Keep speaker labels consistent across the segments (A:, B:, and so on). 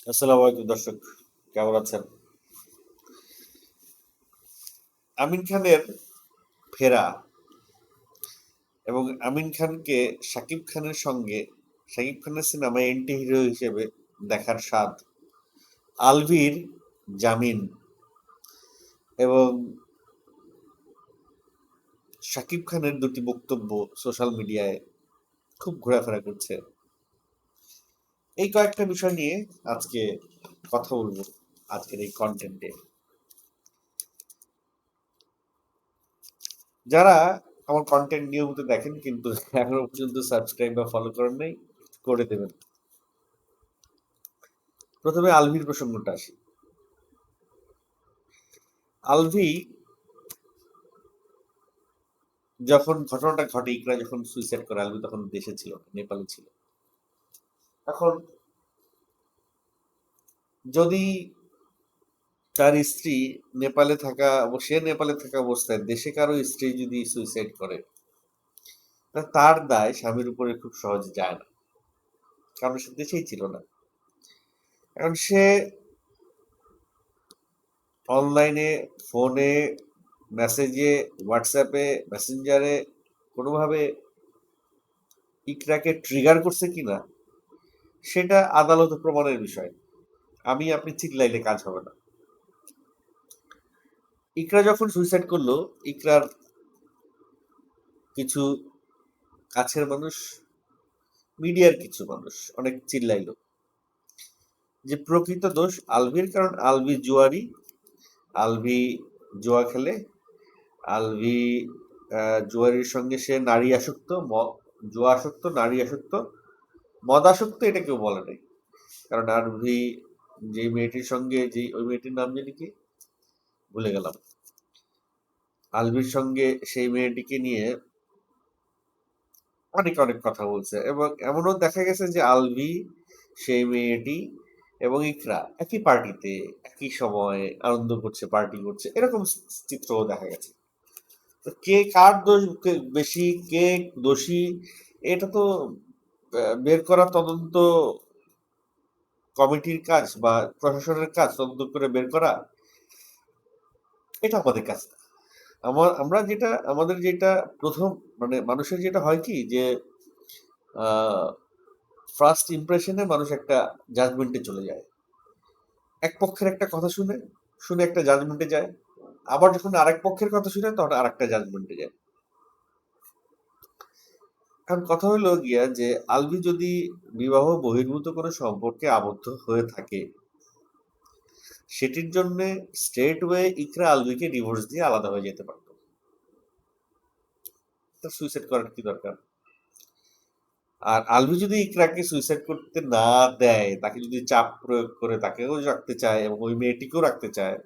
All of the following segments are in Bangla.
A: আসসালামু আলাইকুম দর্শক, কেমন আছেন? আমিন খানের ফেরা এবং আমিন খানকে শাকিব খানের সঙ্গে শাকিব খানের সিনেমায় এন্টি হিরো হিসেবে দেখার স্বাদ, আলভির জামিন এবং শাকিব খানের দুটি বক্তব্য সোশ্যাল মিডিয়ায় খুব ঘোরাফেরা করছে। এই কয়েকটা বিষয় নিয়ে আজকে কথা বলবো আজকের এই কন্টেন্টে। যারা আমার কন্টেন্ট নিয়মিত দেখেন কিন্তু এখনো পর্যন্ত সাবস্ক্রাইব বা ফলো করেন নাই, করে দেবেন। প্রথমে আলভির প্রসঙ্গটা আসি। আলভি যখন ঘটনাটা ঘটে, ইকরা যখন সুইসাইড করে, আলভি তখন দেশে ছিল না, নেপালে ছিল। এখন যদি তার স্ত্রী সে নেপালে থাকা অবস্থায় দেশে কারো স্ত্রী যদি সুইসাইড করে, তার দায় স্বামীর উপরে খুব সহজে যায় না, কারণ সে দেশেই ছিল না। এখন সে অনলাইনে, ফোনে, মেসেজে, হোয়াটসঅ্যাপে, মেসেঞ্জারে কোনোভাবে ইকরাকে ট্রিগার করছে কিনা সেটা আদালতে প্রমাণের বিষয়। আপনি চিল্লাইলে কাজ হবে না। ইকরা যখন সুইসাইড করলো, ইকরার কিছু কাছের মানুষ, মিডিয়ার কিছু মানুষ অনেক চিল্লাইলো যে প্রকৃত দোষ আলভির, কারণ আলভি জুয়ারি, আলভি জুয়া খেলে, আলভি জুয়ারির সঙ্গে সে নারী আসক্ত, জুয়া আসক্ত, নারী আসক্ত, মদ আসক্ত, এটা কেউ বলে নাই। কারণ আলভি যে মেয়েটির সঙ্গে, যে ওই মেয়েটির নাম জানি কি, ভুলে গেলাম, আলভির সঙ্গে সেই মেয়েটিকে নিয়ে অনেক অনেক কথা বলছে এবং এমনও দেখা গেছে যে আলভি, সেই মেয়েটি এবং ইকরা একই পার্টিতে একই সময়ে আনন্দ করছে, পার্টি করছে, এরকম চিত্রও দেখা গেছে। তো কে কার দোষ বেশি, কে দোষী, এটা তো বের করা তদন্ত কমিটির কাজ বা প্রশাসনের কাজ, তদন্ত করে বের করা। এটা আমাদের কাজ না। আমাদের যেটা প্রথম, মানে মানুষের যেটা হয় কি যে ফার্স্ট ইমপ্রেশনে মানুষ একটা জাজমেন্টে চলে যায়, এক পক্ষের একটা কথা শুনে শুনে একটা জাজমেন্টে যায়, আবার যখন আরেক পক্ষের কথা শুনে তখন আর একটা জাজমেন্টে যায়। কারণ কথা হলো গিয়া যে আলভি যদি বিবাহ বহির্ভূত কোনো সম্পর্কে আবদ্ধ হয়ে থাকে, সেটির জন্য স্ট্রেট ওয়ে ইকরা আলভিকে ডিভোর্স দিয়ে আলাদা হয়ে যেতে পারতো। তার সুইসাইড করার কি দরকার? আর আলভি যদি ইকরাকে সুইসাইড করতে না দেয়, তাকে যদি চাপ প্রয়োগ করে তাকেও রাখতে চায় এবং ওই মেয়েটিকেও রাখতে চায়,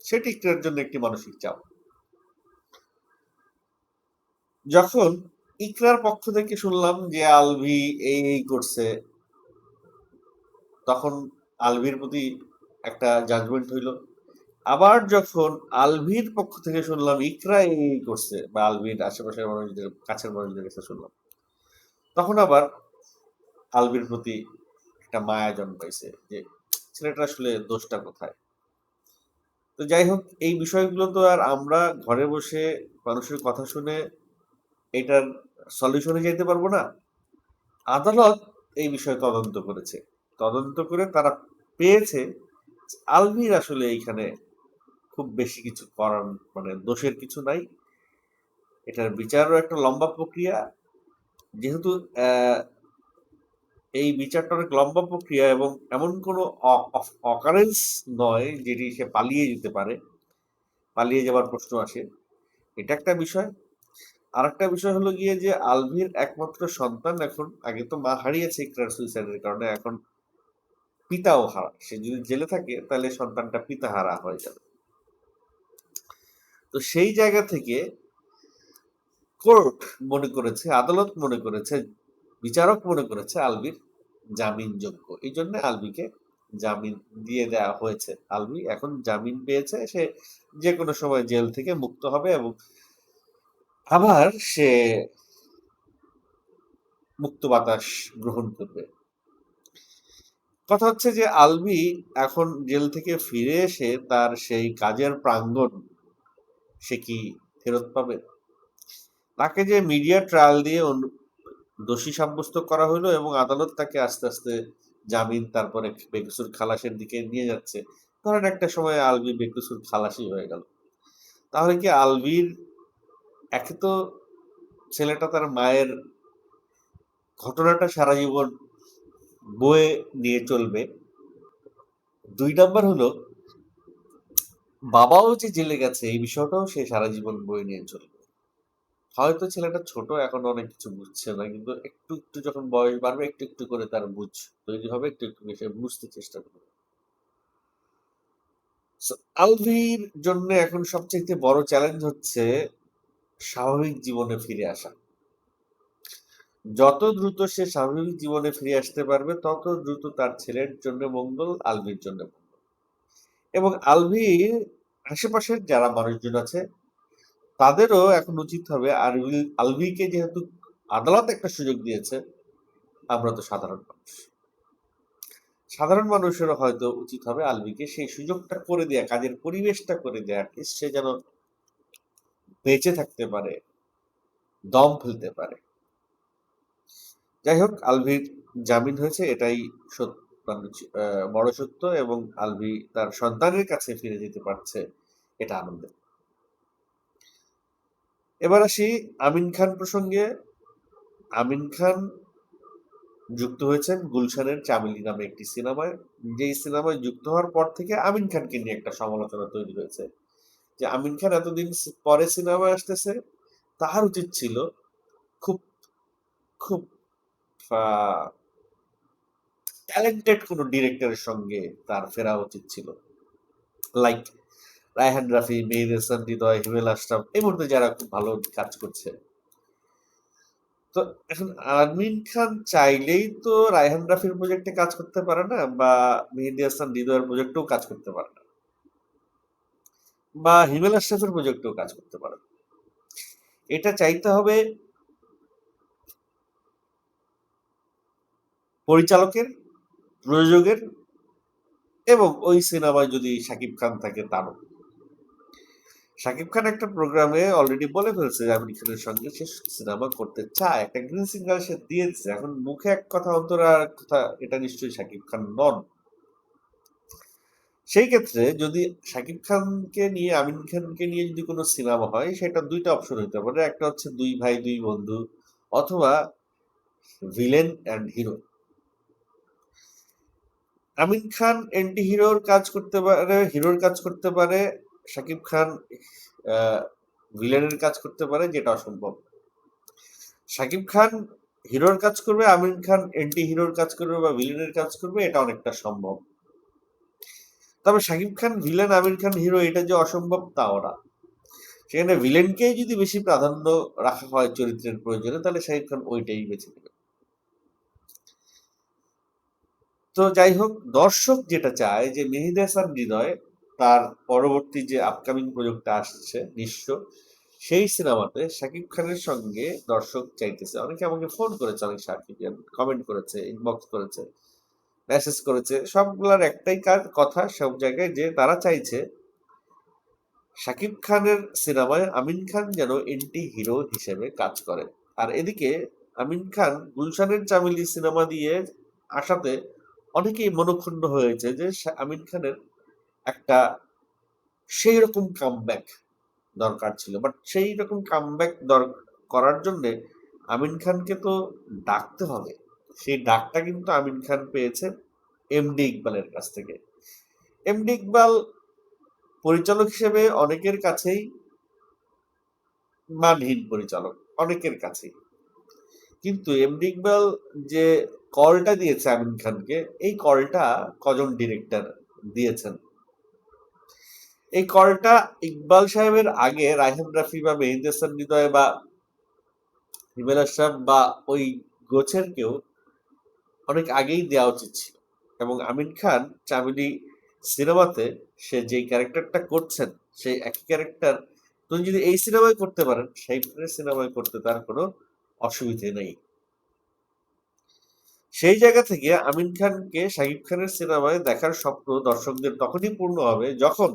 A: সেটি ইকরার জন্য একটি মানসিক চাপ। যখন ইকরার পক্ষ থেকে শুনলাম যে আলভি এই এই করছে, তখন আলভির প্রতি একটা জাজমেন্ট হইল। আবার যখন আলভির পক্ষ থেকে শুনলাম ইকরা এই এই করছে, বা আলভির আশেপাশের মানুষদের, কাছের মানুষদের কাছে শুনলাম, তখন আবার আলভির প্রতি একটা মায়া জন্মাইছে যে ছেলেটা আসলে দোষটা কোথায়। তো যাই হোক, এই বিষয়গুলো তো আর আমরা ঘরে বসে মানুষের কথা শুনে এটার সলিউশনে যেতে পারবো না। আদালত এই বিষয়ে তদন্ত করেছে, তদন্ত করে তারা পেয়েছে আলভির আসলে এইখানে খুব বেশি কিছু করার, মানে দোষের কিছু নাই। এটার বিচারও একটা লম্বা প্রক্রিয়া, যেহেতু এই বিচারটা অনেক লম্বা প্রক্রিয়া এবং এমন কোনো অকারেন্স নয় যেটি সে পালিয়ে যেতে পারে, পালিয়ে যাবার প্রশ্ন আসে, এটা একটা বিষয়। আর একটা বিষয় হলো গিয়ে যে আলভির একমাত্র সন্তান, এখন, আগে তো মা হারিয়েছে ইকরার সুইসাইডের কারণে, এখন পিতাও হারা। সে যদি জেলে থাকে তাহলে সন্তানটা পিতা হারা হয়ে যাবে। তো সেই জায়গা থেকে কোর্ট মনে করেছে, আদালত মনে করেছে, বিচারক মনে করেছে আলভির জামিনযোগ্য, এই জন্য আলভিকে জামিন দিয়ে দেওয়া হয়েছে। আলভি এখন জামিন পেয়েছে, সে যে কোনো সময় জেল থেকে মুক্ত হবে এবং আবার সে মুক্ত বাতাস গ্রহণ করবে। কথা হচ্ছে যে আলভি এখন জেল থেকে ফিরে এসে তার সেই কাজের প্রাঙ্গণ সে কি ফেরত পাবে? তাকে যে মিডিয়া ট্রায়াল দিয়ে দোষী সাব্যস্ত করা হলো এবং আদালত তাকে আস্তে আস্তে জামিন তারপরে বেকসুর খালাসের দিকে নিয়ে যাচ্ছে। ধরেন একটা সময় আলভি বেকসুর খালাসি হয়ে গেল, তাহলে কি আলভির একে তো ছেলেটা তার মায়ের ঘটনাটা সারা জীবন বয়ে নিয়ে চলবে, 2 নাম্বার হলো বাবাও যে জেলে গেছে এই বিষয়টাও সে সারা জীবন বয়ে নিয়ে চলবে। হয়তো ছেলেটা ছোট, এখন অনেক কিছু বুঝছে না, কিন্তু একটু একটু যখন বয়স বাড়বে একটু একটু করে তার বুঝ তৈরি হবে, একটু একটু করে সে বুঝতে চেষ্টা করবে। So, আলভির জন্য এখন সবচেয়ে বড় চ্যালেঞ্জ হচ্ছে স্বাভাবিক জীবনে ফিরে আসা। যত দ্রুত সে স্বাভাবিক জীবনে ফিরে আসতে পারবে তত দ্রুত তার ছেলের জন্য মঙ্গল, আলভির জন্য মঙ্গল। এবং আলভির আশেপাশের যারা মানুষজন আছে তাদেরও এখন উচিত হবে, আলভিকে যেহেতু আদালত একটা সুযোগ দিয়েছে, আমরা তো সাধারণ মানুষ, সাধারণ মানুষেরও হয়তো উচিত হবে আলভিকে সেই সুযোগটা করে দেয়া, কাজের পরিবেশটা করে দেয়া, সে যেন বেঁচে থাকতে পারে, দম ফেলতে পারে। যাই হোক, আলভির জামিন হয়েছে, এটাই বড় সত্য, এবং আলভি তার সন্তানের কাছে ফিরে যেতে পারছে, এটা আনন্দের। এবার আসি আমিন খান প্রসঙ্গে। আমিন খান যুক্ত হয়েছেন গুলশানের চামেলি নামে একটি সিনেমায়, যেই সিনেমায় যুক্ত হওয়ার পর থেকে আমিন খানকে নিয়ে একটা সমালোচনা তৈরি হয়েছে যে আমিন খান এতদিন পরে সিনেমায় আসতেছে, তার উচিত ছিল খুব খুব ট্যালেন্টেড কোন ডিরেক্টরের সঙ্গে তার ফেরা উচিত ছিল, লাইক রায়হান রাফি, মেহেদী হাসান হৃদয়, হিমেল আশরাফ, এই মুহূর্তে যারা খুব ভালো কাজ করছে। তো এখন আমিন খান চাইলেই তো রায়হান রাফির প্রজেক্টে কাজ করতে পারে না, বা মেহেদী হাসান হৃদয়ের প্রজেক্টেও কাজ করতে পারে না, বা হিমেল আশরাফের প্রজেক্টেও কাজ করতে পারে না। এটা চাইতে হবে পরিচালকের, প্রযোজকের, এবং ওই সিনেমায় যদি শাকিব খান থাকে তারও। শাকিব খান একটা প্রোগ্রামে অলরেডি বলে ফেলছে যে আমির খানের সঙ্গে সে সিনেমা করতে চায়, একটা গ্রিন সিগন্যাল সে দিয়েছে। এখন মুখে এক কথা অন্তরে আর কথা, এটা নিশ্চয়ই শাকিব খান নন। সেই ক্ষেত্রে যদি শাকিব খানকে নিয়ে আমিন খানকে নিয়ে যদি কোনো সিনেমা হয়, সেটা দুইটা অপশন হইতে পারে, একটা হচ্ছে দুই ভাই দুই বন্ধু, অথবা villain and hero. Amin Khan anti হিরোর কাজ করতে পারে, হিরোর কাজ করতে পারে, শাকিব খান ভিলেনের কাজ করতে পারে, যেটা অসম্ভব। শাকিব খান হিরোর কাজ করবে, আমির খান এন্টি হিরোর কাজ করবে বা ভিলেনের কাজ করবে, এটা অনেকটা সম্ভব। তবে শাকিব খান ভিলেন, আমির খান হিরো, এটা যে অসম্ভব তাও না। সেখানে ভিলেনকেই যদি বেশি প্রাধান্য রাখা হয় চরিত্রের প্রয়োজনে, তাহলে শাকিব খান ওইটাই বেছে নেবে। তো যাই হোক, দর্শক যেটা চায় যে মেহেদী হাসান হৃদয় তার পরবর্তী যে আপকামিং প্রজেক্টটা আসছে নিঃস্ব, সেই সিনেমাতে শাকিব খানের সঙ্গে দর্শক চাইতেছে। অনেকে আমাকে ফোন করেছে, অনেক সাথী কমেন্ট করেছে, ইনবক্স করেছে, মেসেজ করেছে, সবগুলার একটাই কথা সব জায়গায়, যে তারা চাইছে শাকিব খানের সিনেমায় আমিন খান যেন এন্টি হিরো হিসেবে কাজ করে। আর এদিকে আমিন খান গুলশানের চামেলি সিনেমা দিয়ে আসাতে অনেকেই মনক্ষুণ্ণ হয়েছে যে আমিন খানের একটা সেই রকম কামব্যাক দরকার ছিল, বাট সেই রকম কামব্যাক করার জন্য আমিন খানকে তো ডাকতে হবে। সেই ডাকটা কিন্তু আমিন খান পেয়েছে এমডি ইকবালের কাছ থেকে। এমডি ইকবাল পরিচালক হিসেবে অনেকের কাছেই মানহীন পরিচালক, অনেকের কাছেই। কিন্তু এমডি ইকবাল যে কলটা দিয়েছে আমিন খানকে, এই কলটা কজন ডিরেক্টর দিয়েছেন? এই কলটা ইকবাল সাহেবের আগে রায়হান রাফি বা মেহেদী হাসান হৃদয় বা হিমেল আশরাফ বা ওই গোছের কেউ অনেক আগেই দেওয়া উচিত ছিল। এবং আমিন খান চামেলি সিনেমাতে সে যেই ক্যারেক্টারটা করছেন, সেই একই ক্যারেক্টার তুমি যদি এই সিনেমায় করতে পারেন, সেই সিনেমায় করতে তার কোনো অসুবিধে নেই। সেই জায়গা থেকে আমিন খানকে শাকিব খানের সিনেমায় দেখার স্বপ্ন দর্শকদের তখনই পূর্ণ হবে যখন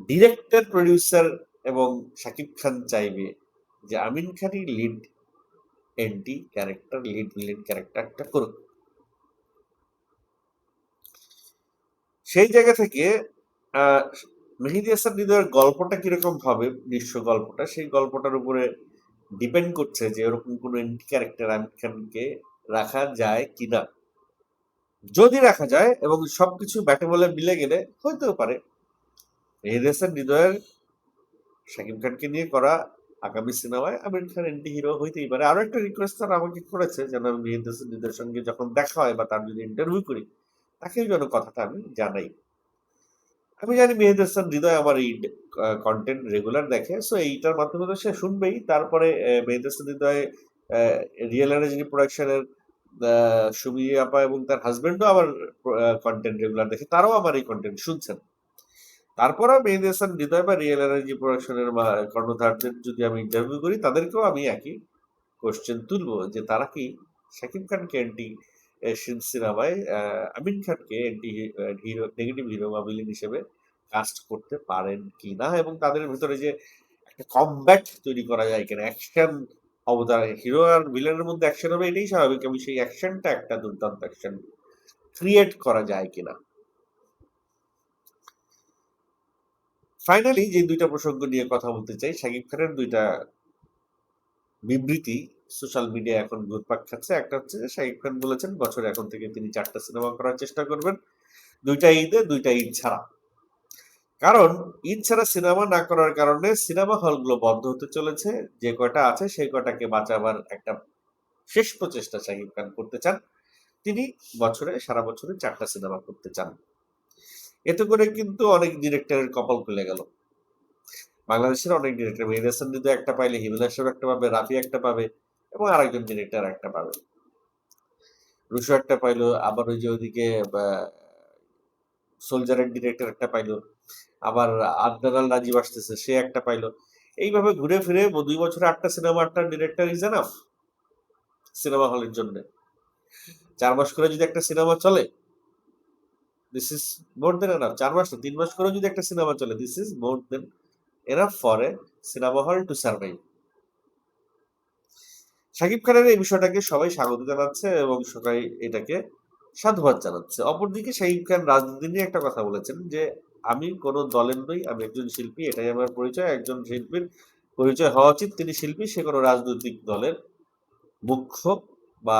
A: ডিরেক্টর, প্রডিউসার এবং শাকিব খান চাইবে যে আমিন খানই lead anti character, lead villain ক্যারেক্টারটা করুক। সেই জায়গা থেকে মেহেদী হাসান হৃদয়ের গল্পটা কিরকম হবে, দৃশ্য গল্পটা, সেই গল্পটার উপরে ডিপেন্ড করছে যে এরকম কোন এন্টি ক্যারেক্টার আমির খানকে রাখা যায় কিনা। যদি রাখা যায় এবং সবকিছু ব্যাটে বলে মিলে গেলে হইতেও পারে মেহেদী হাসান হৃদয়ের শাকিব খানকে নিয়ে করা আগামী সিনেমায় আমির খান এন্টি হিরো হইতেই পারে। আরো একটা রিকোয়েস্ট তারা আমাকে করেছে যেন আমি মেহেদী হাসান হৃদয়ের সঙ্গে যখন দেখা হয় বা তার যদি ইন্টারভিউ করি তাকেও যেন কথাটা আমি জানাই। আমি জানি মেহেদী হাসান হৃদয় আমার এই কন্টেন্ট রেগুলার দেখে, সো এইটার মাধ্যমে তো সে শুনবেই। তারপরে মেহেদী হাসান হৃদয় রিয়েল এনার্জি প্রোডাকশনের সুমি আপা এবং তার হাজবেন্ডও আমার কন্টেন্ট রেগুলার দেখে, তারাও আমার এই কন্টেন্ট শুনছেন। তারপরেও মেহেদী হাসান হৃদয় বা রিয়েল এনার্জি প্রোডাকশনের কর্ণধারদের যদি আমি ইন্টারভিউ করি তাদেরকেও আমি একই কোশ্চেন তুলবো যে তারা কি শাকিব খানকে এন্টি সিনেমায় আমিন খানকে এন্টি হিরো, নেগেটিভ হিরো বা ভিলেন হিসেবে কাস্ট করতে পারেন কিনা, এবং তাদের ভিতরে যে একটা কমব্যাট তৈরি করা যায় কিনা, অ্যাকশন অবতার, হিরো আর ভিলেনের মধ্যে অ্যাকশন হবে এটাই স্বাভাবিক, এবং সেই অ্যাকশনটা একটা দুর্দান্ত অ্যাকশন ক্রিয়েট করা যায় কিনা। ফাইনালি যে দুইটা প্রসঙ্গ নিয়ে কথা বলতে চাই, শাকিব খানের দুইটা বিবৃতি সোশ্যাল মিডিয়া এখন ঘুরপাক খাচ্ছে। একটা হচ্ছে যে শাকিব খান বলেছেন বছরে এখন থেকে তিনি 4টা সিনেমা করার চেষ্টা করবেন, 2টা ঈদে, 2টা ঈদ ছাড়া। কারণ ঈদ ছাড়া সিনেমা না করার কারণে সিনেমা হলগুলো বন্ধ হতে চলেছে। যে কয়টা আছে সেই কয়টাকে বাঁচাবার একটা শেষ প্রচেষ্টা শাকিব খান করতে চান। তিনি সারা বছরে 4টা সিনেমা করতে চান। এতে করে কিন্তু অনেক ডিরেক্টরের কপাল খুলে গেল। বাংলাদেশের অনেক ডিরেক্টর, মেহেদী হাসান হৃদয় একটা পাইলে হিমেল আশরাফ একটা পাবে, রাফি একটা পাবে এবং আরেকজন ডিরেক্টর একটা পাবে, রুশো একটা পাইলো, আবার ওই যে ওইদিকে সোলজারের ডিরেক্টর একটা পাইলো, আবার আদনান রাজীব আসতেছে সে একটা পাইলো। এইভাবে ঘুরে ফিরে 2 বছরে 8টা সিনেমা, 8টা ডিরেক্টর ইজ এনাফ সিনেমা হলের জন্য। 4 মাস করে যদি একটা সিনেমা চলে, this is more than enough. 4 মাস না, 3 মাস করে যদি একটা সিনেমা চলে, this is more than enough for a cinema hall to survive. Shakib খানের এই বিষয়টাকে সবাই স্বাগত জানাচ্ছে এবং সবাই এটাকে সাধুবাদ জানাচ্ছে। অপরদিকে শাকিব খান রাজনীতি নিয়ে একটা কথা বলেছেন যে আমি কোনো দলের নই, আমি একজন শিল্পী, এটাই আমার পরিচয়। একজন শিল্পীর পরিচয় হওয়া উচিত তিনি শিল্পী, সে কোনো রাজনৈতিক দলের মুখ্য বা